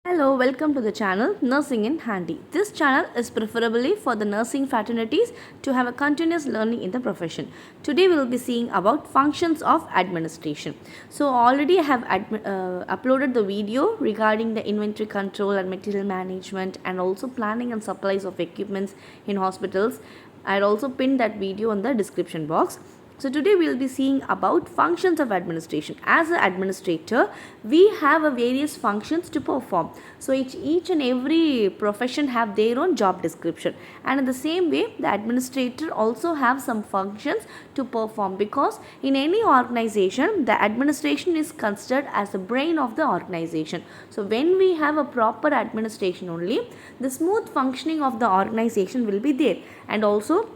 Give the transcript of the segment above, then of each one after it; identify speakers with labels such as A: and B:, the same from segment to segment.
A: Hello, welcome to the channel Nursing in Handy. This channel is preferably for the nursing fraternities to have a continuous learning in the profession. Today we will be seeing about functions of administration. So already I have uploaded the video regarding the inventory control and material management and also planning and supplies of equipments in hospitals. I had also pinned that video in the description box. So today we will be seeing about functions of administration. As an administrator, we have a various functions to perform. So each and every profession have their own job description. And in the same way, the administrator also have some functions to perform because in any organization, the administration is considered as the brain of the organization. So when we have a proper administration only, the smooth functioning of the organization will be there. And also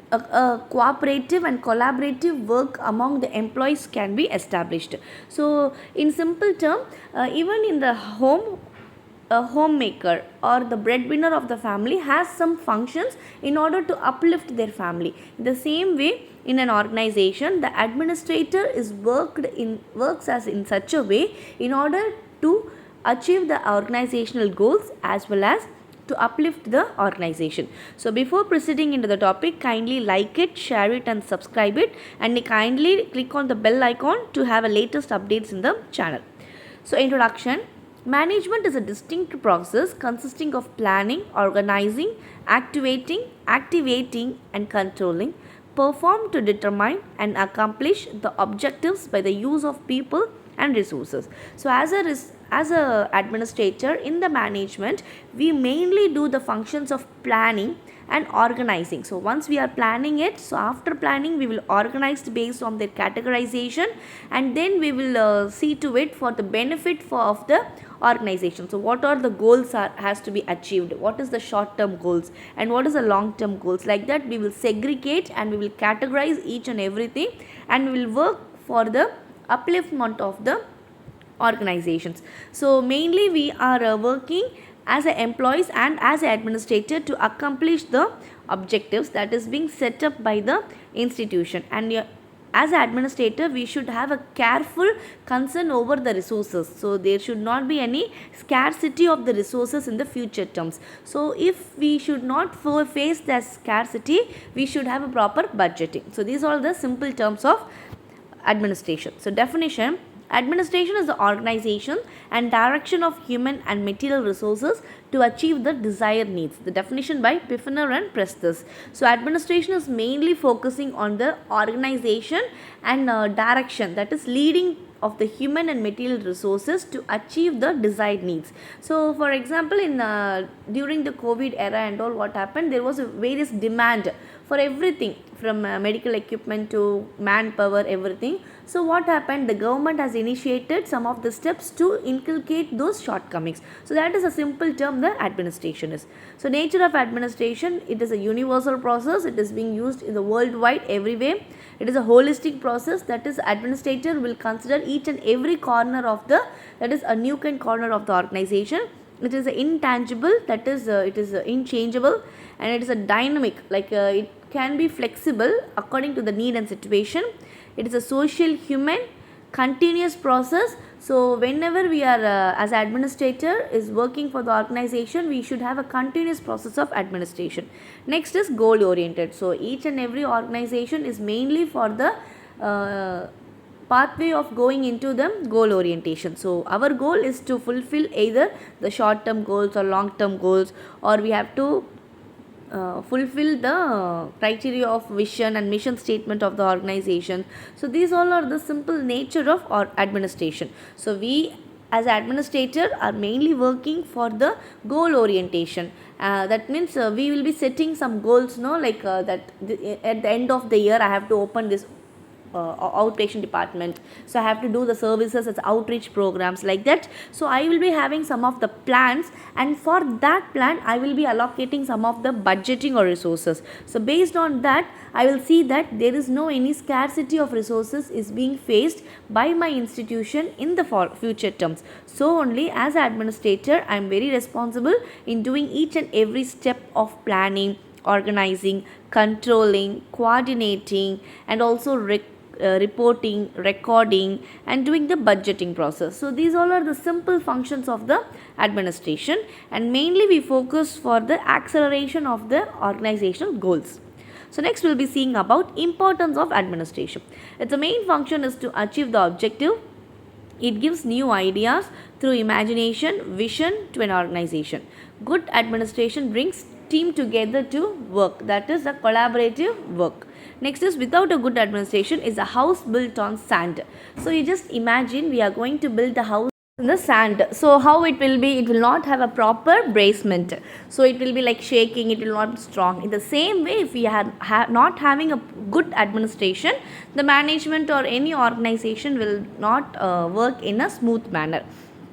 A: a cooperative and collaborative work among the employees can be established. So in simple term, even in the home, a homemaker or the breadwinner of the family has some functions in order to uplift their family. In the same way, in an organization, the administrator is works as in such a way in order to achieve the organizational goals as well as to uplift the organization. So before proceeding into the topic, kindly like it, share it and subscribe it, and kindly click on the bell icon to have a latest updates in the channel. So introduction. Management is a distinct process consisting of planning, organizing, activating and controlling, performed to determine and accomplish the objectives by the use of people and resources. So as a administrator in the management, we mainly do the functions of planning and organizing. So once we are planning it, so after planning we will organize based on their categorization, and then we will see to it for the benefit of the organization. So what are the goals has to be achieved, what is the short term goals and what is the long term goals, like that we will segregate and we will categorize each and everything, and we will work for the upliftment of the organizations. So mainly we are working as a employees and as an administrator to accomplish the objectives that is being set up by the institution. And as an administrator, we should have a careful concern over the resources. So there should not be any scarcity of the resources in the future terms. So if we should not face the scarcity, we should have a proper budgeting. So these are the simple terms of administration. So definition. Administration is the organization and direction of human and material resources to achieve the desired needs. The definition by Piffner and Prestes. So administration is mainly focusing on the organization and direction, that is leading of the human and material resources to achieve the desired needs. So for example, in during the COVID era and all, what happened, there was a various demand for everything from medical equipment to manpower, everything. So what happened, the government has initiated some of the steps to inculcate those shortcomings. So that is a simple term the administration is. So nature of administration, it is a universal process, it is being used in the worldwide everywhere. It is a holistic process, that is administrator will consider each and every corner of the, that is a nook and corner of the organization. It is intangible, that is it is inchangeable, and it is a dynamic, like it can be flexible according to the need and situation. It is a social, human, continuous process. So whenever we are as administrator is working for the organization, we should have a continuous process of administration. Next is goal oriented. So each and every organization is mainly for the pathway of going into the goal orientation. So our goal is to fulfill either the short term goals or long term goals, or we have to fulfill the criteria of vision and mission statement of the organization. So these all are the simple nature of our administration. So we as administrator are mainly working for the goal orientation. That means we will be setting some goals, no, like that at the end of the year I have to open this outpatient department, so I have to do the services as outreach programs, like that. So I will be having some of the plans, and for that plan I will be allocating some of the budgeting or resources. So based on that, I will see that there is no any scarcity of resources is being faced by my institution in the future terms. So only as an administrator I am very responsible in doing each and every step of planning, organizing, controlling, coordinating, and also reporting, recording, and doing the budgeting process. So these all are the simple functions of the administration, and mainly we focus for the acceleration of the organizational goals. So next we'll be seeing about importance of administration. Its main function is to achieve the objective. It gives new ideas through imagination, vision to an organization. Good administration brings team together to work, that is a collaborative work. Next is, without a good administration is a house built on sand. So you just imagine we are going to build a house in the sand. So how it will be? It will not have a proper bracement. So it will be like shaking, it will not be strong. In the same way, if we are not having a good administration, the management or any organization will not work in a smooth manner.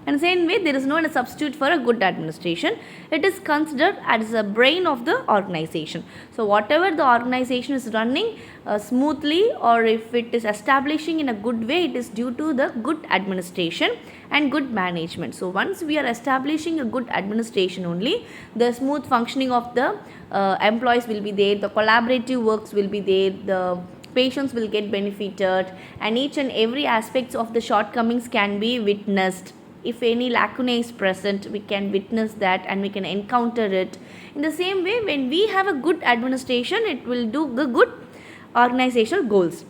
A: And same way, there is no substitute for a good administration. It is considered as the brain of the organization. So whatever the organization is running smoothly, or if it is establishing in a good way, it is due to the good administration and good management. So once we are establishing a good administration only, the smooth functioning of the employees will be there, the collaborative works will be there, the patients will get benefited, and each and every aspects of the shortcomings can be witnessed. If any lacuna is present, we can witness that and we can encounter it. In the same way, when we have a good administration, it will do the good organizational goals.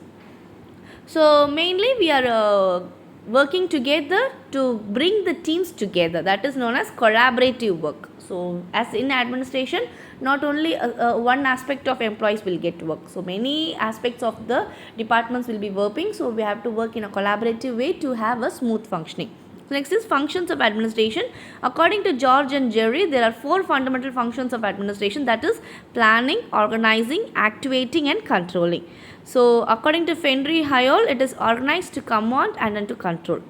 A: So mainly we are working together to bring the teams together, that is known as collaborative work. So as in administration, not only one aspect of employees will get work, so many aspects of the departments will be working. So we have to work in a collaborative way to have a smooth functioning. So next is functions of administration. According to George and Jerry, there are 4 fundamental functions of administration, that is planning, organizing, activating, and controlling. So according to Fenry Hayol, it is organized, to command, and then to control.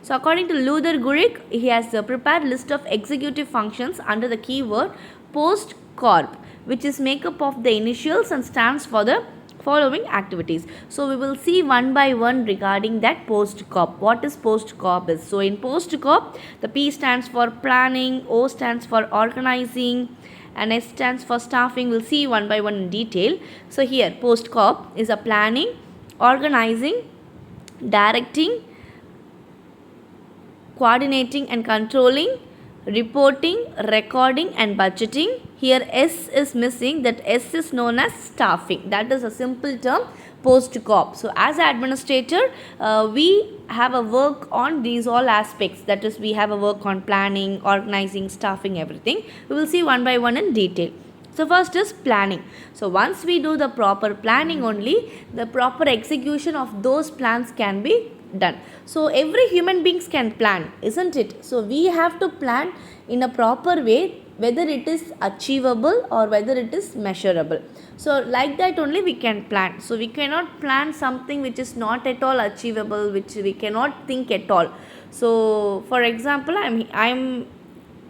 A: So according to Luther Gulick, he has prepared list of executive functions under the keyword POSDCORB, which is made up of the initials and stands for the following activities. So we will see one by one regarding that POSDCORB. What is POSDCORB is? So in POSDCORB, the P stands for planning, O stands for organizing, and S stands for staffing. We'll see one by one in detail. So here POSDCORB is a planning, organizing, directing, coordinating and controlling, reporting, recording, and budgeting. Here S is missing, that S is known as staffing. That is a simple term, POSDCORB. So as an administrator, we have a work on these all aspects, that is we have a work on planning, organizing, staffing, everything. We will see one by one in detail. So first is planning. So once we do the proper planning only, the proper execution of those plans can be done. So every human beings can plan, isn't it? So we have to plan in a proper way, whether it is achievable or whether it is measurable. So like that only we can plan. So we cannot plan something which is not at all achievable, which we cannot think at all. So for example, I'm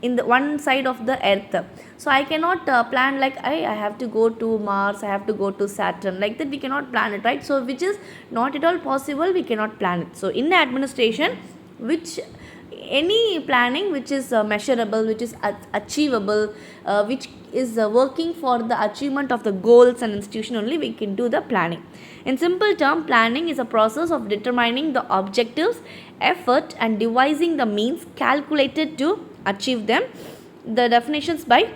A: in the one side of the earth, so I cannot plan like I have to go to Mars, I have to go to Saturn, like that we cannot plan it, right? So which is not at all possible, we cannot plan it. So in the administration, which any planning which is measurable, which is achievable, which is working for the achievement of the goals and institution only, we can do the planning. In simple term, planning is a process of determining the objectives, effort, and devising the means calculated to achieve them. The definitions by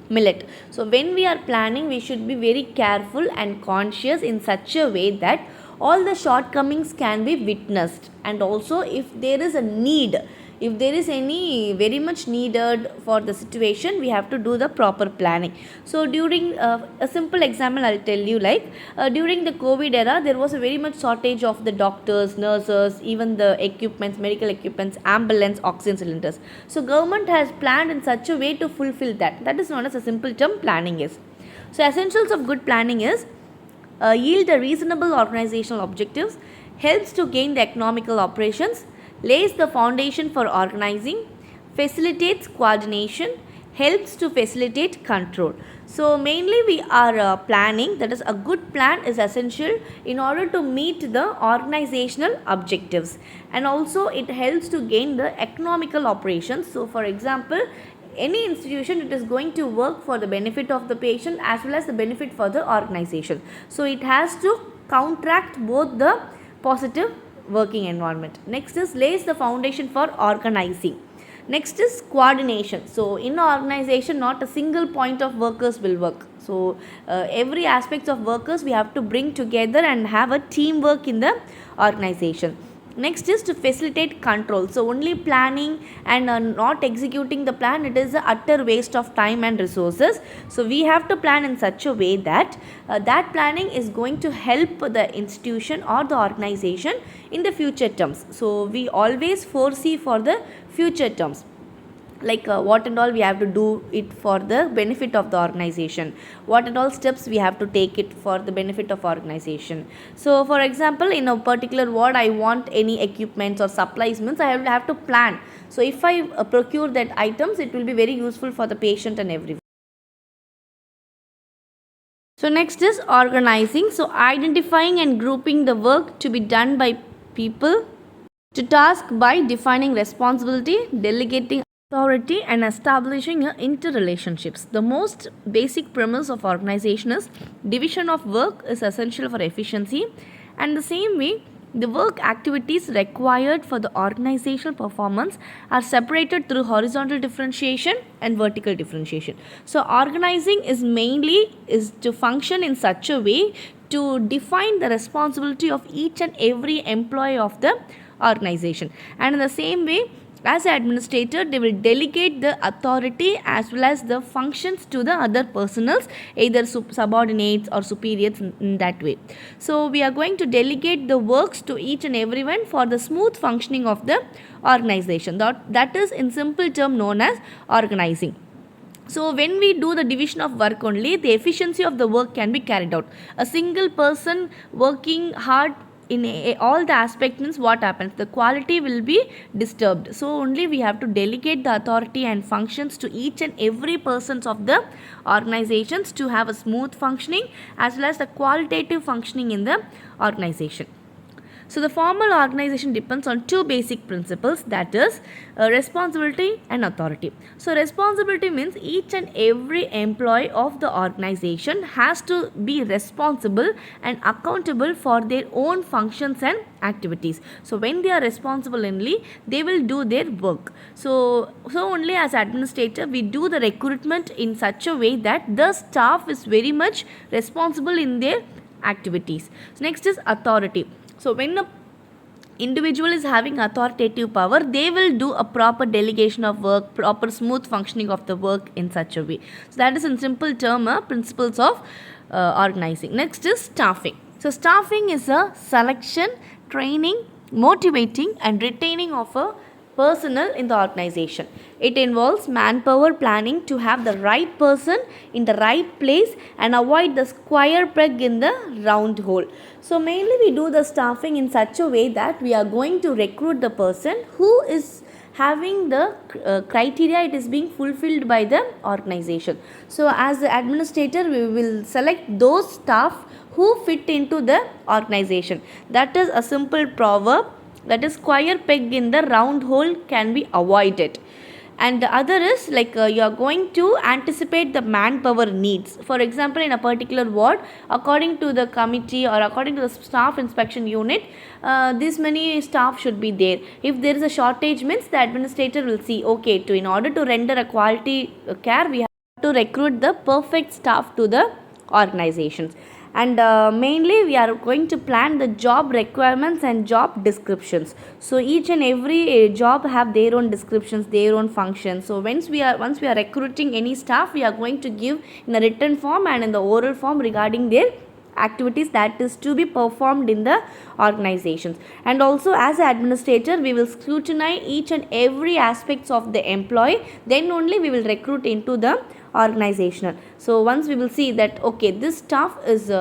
A: Millet. So when we are planning, we should be very careful and conscious in such a way that all the shortcomings can be witnessed, and also if there is a need, if there is any very much needed for the situation, we have to do the proper planning. So during a simple example I'll tell you, like during the COVID era, there was a very much shortage of the doctors, nurses, even the equipments, medical equipments, ambulance, oxygen cylinders. So government has planned in such a way to fulfill that. That is known as a simple term planning is. So essentials of good planning is yield a reasonable organizational objectives, helps to gain the economical operations, lays the foundation for organizing, facilitates coordination, helps to facilitate control. So mainly we are planning, that is a good plan is essential in order to meet the organizational objectives, and also it helps to gain the economical operations. So for example, any institution, it is going to work for the benefit of the patient as well as the benefit for the organization. So it has to counteract both the positive working environment. Next is lays the foundation for organizing. Next is coordination. So in an organization, not a single point of workers will work. So every aspect of workers we have to bring together and have a teamwork in the organization. Next is to facilitate control. So only planning and not executing the plan, it is a utter waste of time and resources. So we have to plan in such a way that that planning is going to help the institution or the organization in the future terms. So we always foresee for the future terms, like what and all we have to do it for the benefit of the organization, what and all steps we have to take it for the benefit of organization. So for example, in a particular ward I want any equipments or supplies means I will have to plan. So if I procure that items, it will be very useful for the patient and everyone. So next is organizing. So identifying and grouping the work to be done by people to task by defining responsibility, delegating authority and establishing interrelationships. The most basic premise of organization is division of work is essential for efficiency, and the same way the work activities required for the organizational performance are separated through horizontal differentiation and vertical differentiation. So organizing is mainly is to function in such a way to define the responsibility of each and every employee of the organization, and in the same way as an administrator they will delegate the authority as well as the functions to the other personals, either subordinates or superiors in that way. So we are going to delegate the works to each and everyone for the smooth functioning of the organization. That is in simple term known as organizing. So when we do the division of work only, the efficiency of the work can be carried out. A single person working hard in all the aspects means what happens, the quality will be disturbed. So only we have to delegate the authority and functions to each and every persons of the organizations to have a smooth functioning as well as the qualitative functioning in the organization. So the formal organization depends on two basic principles, that is responsibility and authority. So responsibility means each and every employee of the organization has to be responsible and accountable for their own functions and activities. So when they are responsible only, they will do their work. So only as administrator we do the recruitment in such a way that the staff is very much responsible in their activities. So next is authority. So when a individual is having authoritative power, they will do a proper delegation of work, proper smooth functioning of the work in such a way. So that is in simple term principles of organizing. Next is staffing. So staffing is a selection, training, motivating and retaining of a personnel in the organization. It involves manpower planning to have the right person in the right place and avoid the square peg in the round hole. So mainly we do the staffing in such a way that we are going to recruit the person who is having the criteria, it is being fulfilled by the organization. So as the administrator we will select those staff who fit into the organization. That is a simple proverb, that is square peg in the round hole can be avoided. And the other is like you are going to anticipate the manpower needs. For example, in a particular ward, according to the committee or according to the staff inspection unit, this many staff should be there. If there is a shortage means the administrator will see, okay, in order to render a quality care we have to recruit the perfect staff to the organizations. And mainly we are going to plan the job requirements and job descriptions. So each and every job have their own descriptions, their own functions. So once we are recruiting any staff, we are going to give in a written form and in the oral form regarding their activities that is to be performed in the organizations. And also as an administrator we will scrutinize each and every aspects of the employee, then only we will recruit into the organizational. So once we will see that okay, this staff is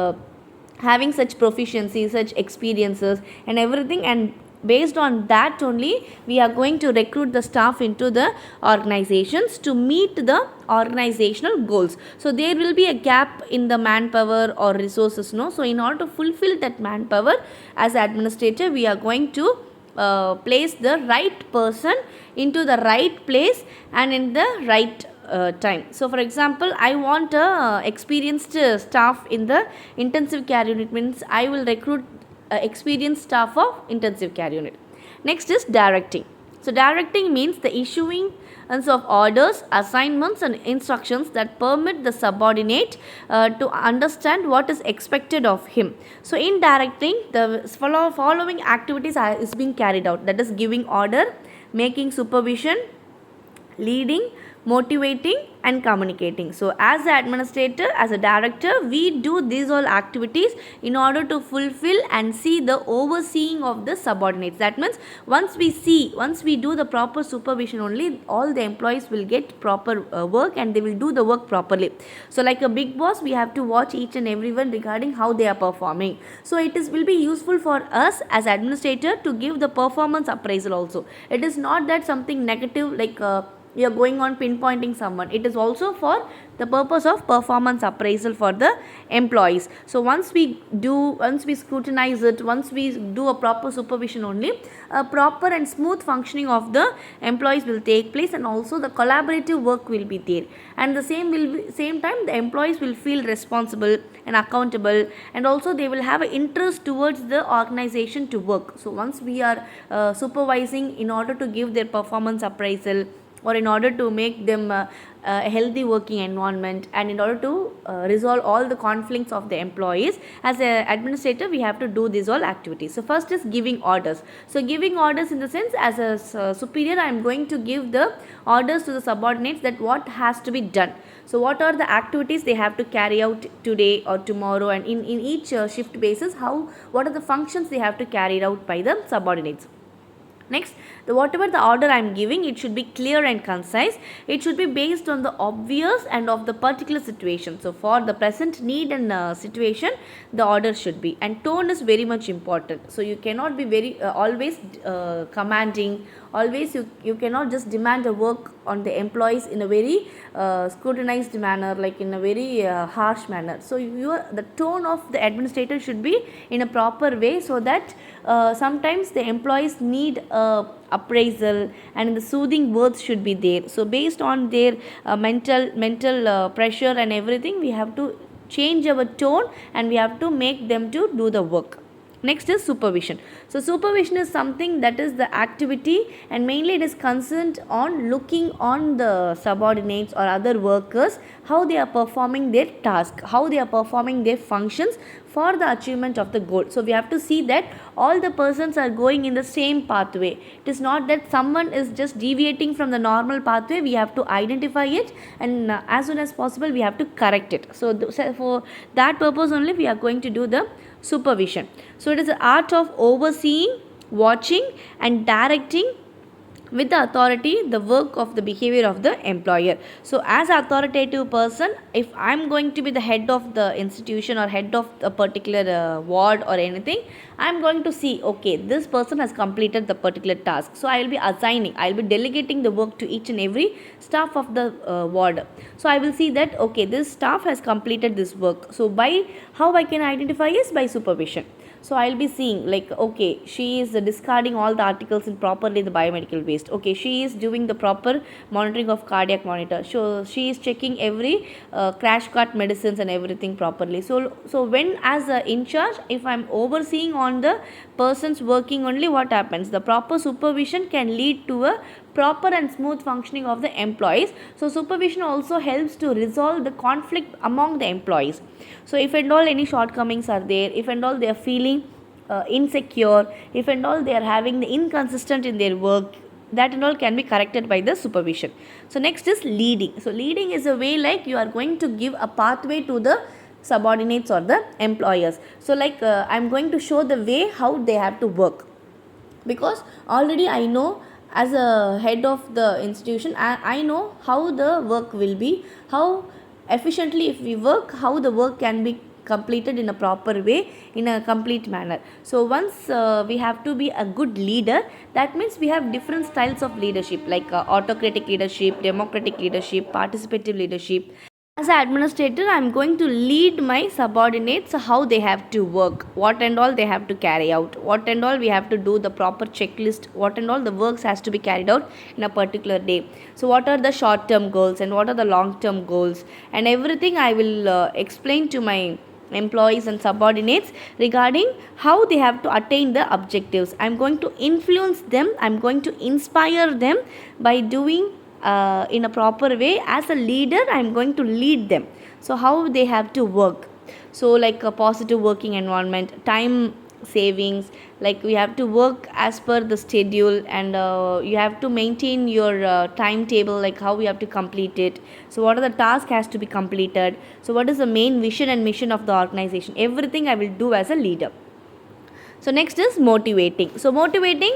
A: having such proficiency, such experiences and everything, and based on that only we are going to recruit the staff into the organizations to meet the organizational goals. So there will be a gap in the manpower or resources, no? So in order to fulfill that manpower, as administrator we are going to place the right person into the right place and in the right time. So for example, I want a experienced staff in the intensive care unit, means I will recruit experienced staff of intensive care unit. Next is directing. So directing means the issuing of orders, assignments and instructions that permit the subordinate to understand what is expected of him. So in directing, the following activities is being carried out, that is giving order, making supervision, leading, motivating and communicating. So as the administrator, as a director, we do these all activities in order to fulfill and see the overseeing of the subordinates. That means once we do the proper supervision, only all the employees will get proper work and they will do the work properly. So like a big boss, we have to watch each and everyone regarding how they are performing. So it will be useful for us as administrator to give the performance appraisal also. It is not that something negative like you are going on pinpointing someone. It is also for the purpose of performance appraisal for the employees. So once we scrutinize it, once we do a proper supervision, only a proper and smooth functioning of the employees will take place, and also the collaborative work will be there, and the same time the employees will feel responsible and accountable, and also they will have an interest towards the organization to work. So once we are supervising in order to give their performance appraisal, or in order to make them a healthy working environment, and in order to resolve all the conflicts of the employees, as an administrator we have to do these all activities. So first is giving orders. So giving orders in the sense, as a superior I am going to give the orders to the subordinates that what has to be done. So what are the activities they have to carry out today or tomorrow, and in each shift basis, what are the functions they have to carry out by the subordinates. Next, whatever the order I am giving, it should be clear and concise. It should be based on the obvious and of the particular situation. So for the present need and situation, the order should be. And tone is very much important. So you cannot be very always commanding. Always you cannot just demand the work on the employees in a very scrutinized manner, like in a very harsh manner. So the tone of the administrator should be in a proper way, so that sometimes the employees need appraisal, and the soothing words should be there. So based on their mental pressure and everything, we have to change our tone and we have to make them to do the work. Next is supervision. So supervision is something that is the activity, and mainly it is concerned on looking on the subordinates or other workers, how they are performing their task, how they are performing their functions for the achievement of the goal. So we have to see that all the persons are going in the same pathway. It is not that someone is just deviating from the normal pathway. We have to identify it, and as soon as possible we have to correct it. So for that purpose only we are going to do the supervision. So it is the art of overseeing, watching and directing with the authority the work of the behavior of the employer. So as an authoritative person, if I am going to be the head of the institution or head of a particular ward or anything, I am going to see, okay, this person has completed the particular task. So I will be I will be delegating the work to each and every staff of the ward. So I will see that, okay, this staff has completed this work. So by how I can identify is by supervision. So I will be seeing, like, okay, she is discarding all the articles in properly the biomedical waste. Okay, she is doing the proper monitoring of cardiac monitor. So she is checking every crash cart medicines and everything properly. So when as a in charge, if I am overseeing on the persons working only, what happens? The proper supervision can lead to a proper and smooth functioning of the employees. So supervision also helps to resolve the conflict among the employees. So if and all any shortcomings are there, if and all they are feeling insecure, if and all they are having the inconsistent in their work, that and all can be corrected by the supervision. So next is leading. So leading is a way like you are going to give a pathway to the subordinates or the employers. So like I am going to show the way how they have to work, because already I know as a head of the institution, I know how the work will be, how efficiently if we work, how the work can be completed in a proper way, in a complete manner. So once we have to be a good leader, that means we have different styles of leadership, like autocratic leadership, democratic leadership, participative leadership. As an administrator, I'm going to lead my subordinates how they have to work, what and all they have to carry out, what and all we have to do the proper checklist, what and all the works has to be carried out in a particular day. So what are the short term goals and what are the long term goals, and everything I will explain to my employees and subordinates regarding how they have to attain the objectives. I'm going to influence them, I'm going to inspire them by doing in a proper way. As a leader, I'm going to lead them, so how they have to work. So like a positive working environment, time savings, like we have to work as per the schedule, and you have to maintain your timetable, like how we have to complete it. So what are the tasks has to be completed, so what is the main vision and mission of the organization, everything I will do as a leader. So next is motivating. So motivating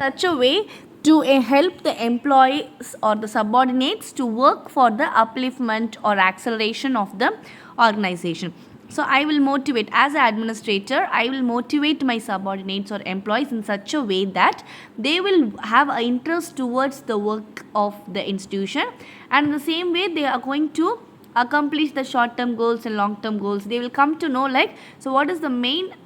A: such a way to help the employees or the subordinates to work for the upliftment or acceleration of the organization. So I will motivate, as an administrator, I will motivate my subordinates or employees in such a way that they will have an interest towards the work of the institution, and in the same way they are going to accomplish the short term goals and long term goals. They will come to know, like, so what is the main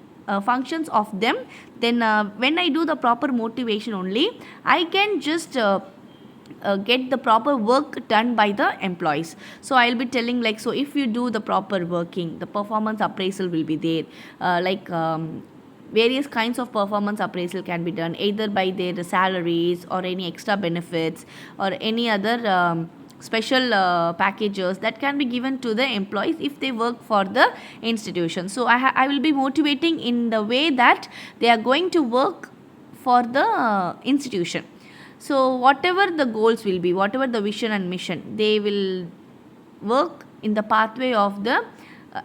A: functions of them. Then when I do the proper motivation only, I can just get the proper work done by the employees. So I'll be telling, like, so if you do the proper working, the performance appraisal will be there, various kinds of performance appraisal can be done either by their salaries or any extra benefits or any other special packages that can be given to the employees if they work for the institution. So I will be motivating in the way that they are going to work for the institution. So whatever the goals will be, whatever the vision and mission, they will work in the pathway of the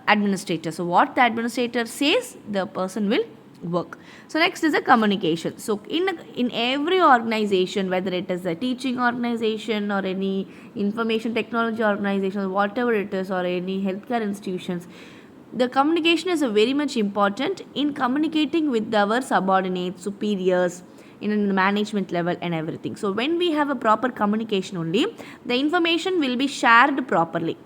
A: administrator. So what the administrator says, the person will work. So next is a communication. So in every organization, whether it is a teaching organization or any information technology organization, whatever it is, or any healthcare institutions, the communication is a very much important in communicating with our subordinates, superiors, in the management level and everything. So when we have a proper communication only, the information will be shared properly.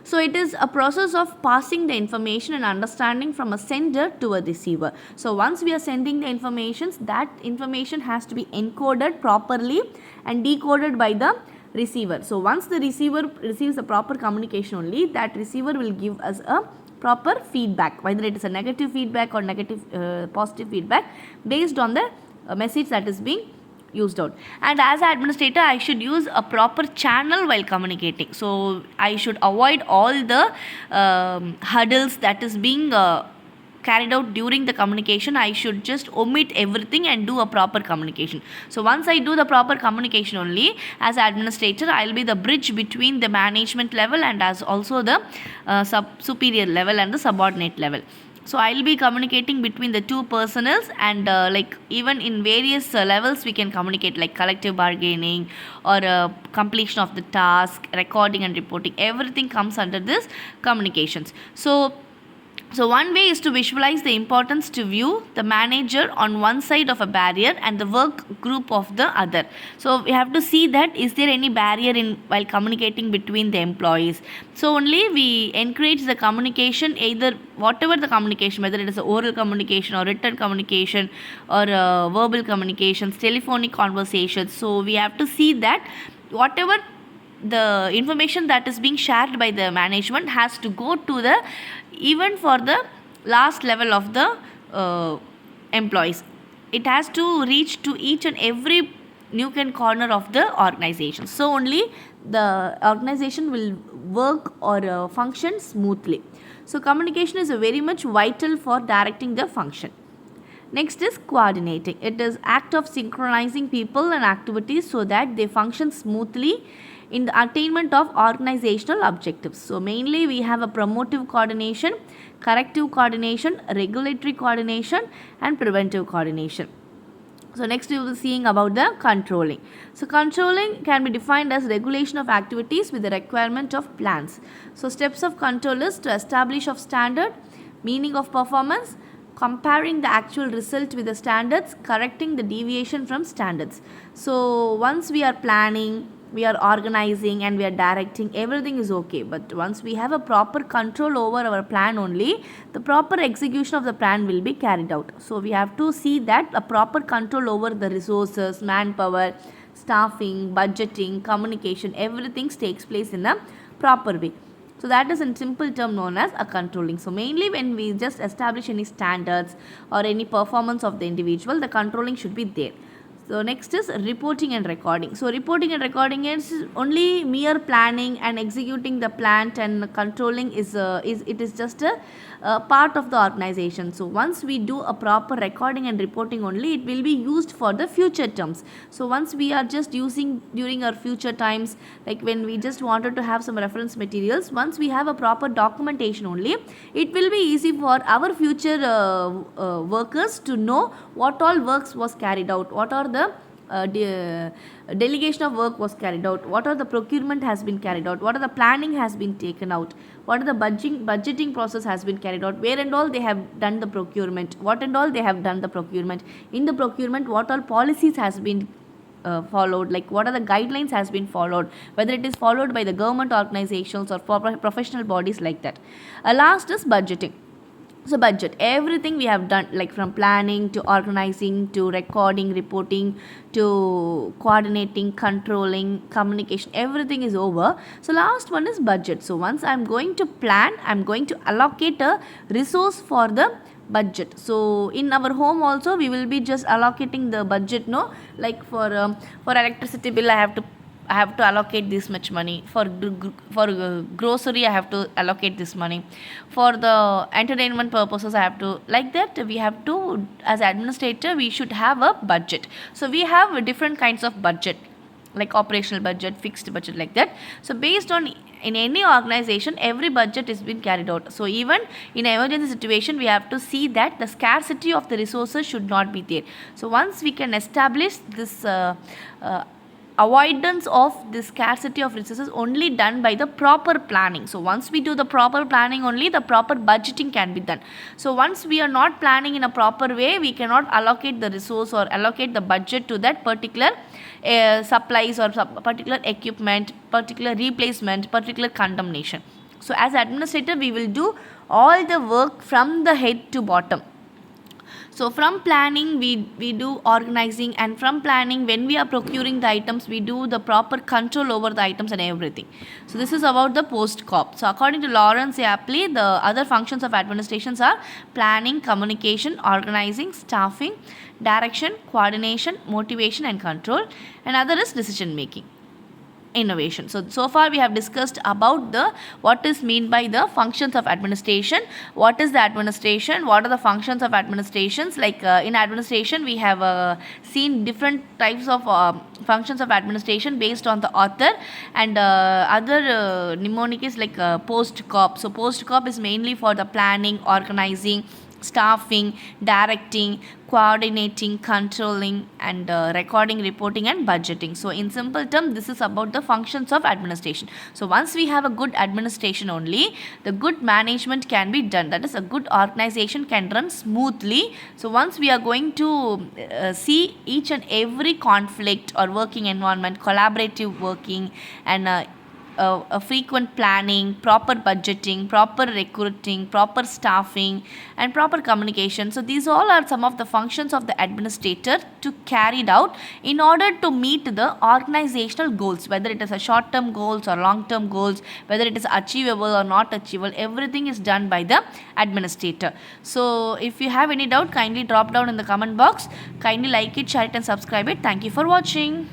A: So it is a process of passing the information and understanding from a sender to a receiver. So once we are sending the information, that information has to be encoded properly and decoded by the receiver. So once the receiver receives the proper communication only, that receiver will give us a proper feedback, whether it is a negative feedback or positive feedback, based on the message that is being used out. And as an administrator, I should use a proper channel while communicating. So I should avoid all the hurdles that is being carried out during the communication. I should just omit everything and do a proper communication. So once I do the proper communication only, as an administrator, I will be the bridge between the management level and as also the superior level and the subordinate level. So I will be communicating between the two personals, and like even in various levels we can communicate, like collective bargaining or completion of the task, recording and reporting, everything comes under this communications. So one way is to visualize the importance to view the manager on one side of a barrier and the work group of the other. So we have to see that is there any barrier in while communicating between the employees. So only we encourage the communication, either whatever the communication, whether it is oral communication or written communication or verbal communications, telephonic conversations. So we have to see that whatever the information that is being shared by the management has to go to the, even for the last level of the employees, it has to reach to each and every nook and corner of the organization. So only the organization will work or function smoothly. So communication is a very much vital for directing the function. Next is coordinating. It is act of synchronizing people and activities so that they function smoothly in the attainment of organizational objectives. So mainly we have a promotive coordination, corrective coordination, regulatory coordination and preventive coordination. So next we will be seeing about the controlling. So controlling can be defined as regulation of activities with the requirement of plans. So steps of control is to establish of standard, meaning of performance, comparing the actual result with the standards, correcting the deviation from standards. So once we are planning we are organizing and we are directing, everything is okay. But once we have a proper control over our plan only, the proper execution of the plan will be carried out. So we have to see that a proper control over the resources, manpower, staffing, budgeting, communication, everything takes place in a proper way. So that is in simple term known as a controlling. So mainly when we just establish any standards or any performance of the individual, the controlling should be there. So next is reporting and recording. So reporting and recording is only mere planning and executing the plan, and controlling is just a part of the organization. So once we do a proper recording and reporting only, it will be used for the future terms. So once we are just using during our future times, like when we just wanted to have some reference materials, once we have a proper documentation only, it will be easy for our future workers to know what all works was carried out, what are the delegation of work was carried out, what are the procurement has been carried out, what are the planning has been taken out, what are the budgeting process has been carried out, where and all they have done the procurement, what and all they have done the procurement, in the procurement what all policies has been followed, like what are the guidelines has been followed, whether it is followed by the government organizations or professional bodies, like that. Last is budgeting. So budget, everything we have done, like from planning to organizing to recording, reporting to coordinating, controlling, communication, everything is over. So last one is budget. So once I am going to plan, I am going to allocate a resource for the budget. So in our home also we will be just allocating the budget, no, like for electricity bill I have to allocate this much money, for grocery I have to allocate this money, for the entertainment purposes I have to, like that we have to, as administrator we should have a budget. So we have different kinds of budget, like operational budget, fixed budget, like that. So based on, in any organization every budget is being carried out. So even in an emergency situation we have to see that the scarcity of the resources should not be there. So once we can establish this avoidance of the scarcity of resources only done by the proper planning. So once we do the proper planning only, the proper budgeting can be done. So once we are not planning in a proper way, we cannot allocate the resource or allocate the budget to that particular supplies or particular equipment, particular replacement, particular condemnation. So as administrator we will do all the work from the head to bottom. So from planning we do organizing, and from planning when we are procuring the items we do the proper control over the items and everything. So this is about the POSDCORB. So according to Lawrence Apley, the other functions of administrations are planning, communication, organizing, staffing, direction, coordination, motivation and control, and other is decision making, innovation. So far we have discussed about the what is mean by the functions of administration, what is the administration, what are the functions of administrations. Like in administration we have seen different types of functions of administration based on the author, and other mnemonic is like POSDCORB. So POSDCORB is mainly for the planning, organizing, staffing, directing, coordinating, controlling, and recording, reporting and budgeting. So in simple term this is about the functions of administration. So once we have a good administration only, the good management can be done, that is a good organization can run smoothly. So once we are going to see each and every conflict or working environment, collaborative working, and a frequent planning, proper budgeting, proper recruiting, proper staffing and proper communication. So these all are some of the functions of the administrator to carry it out in order to meet the organizational goals, whether it is a short term goals or long term goals, whether it is achievable or not achievable, everything is done by the administrator. So if you have any doubt, kindly drop down in the comment box. Kindly like it, share it and subscribe it. Thank you for watching.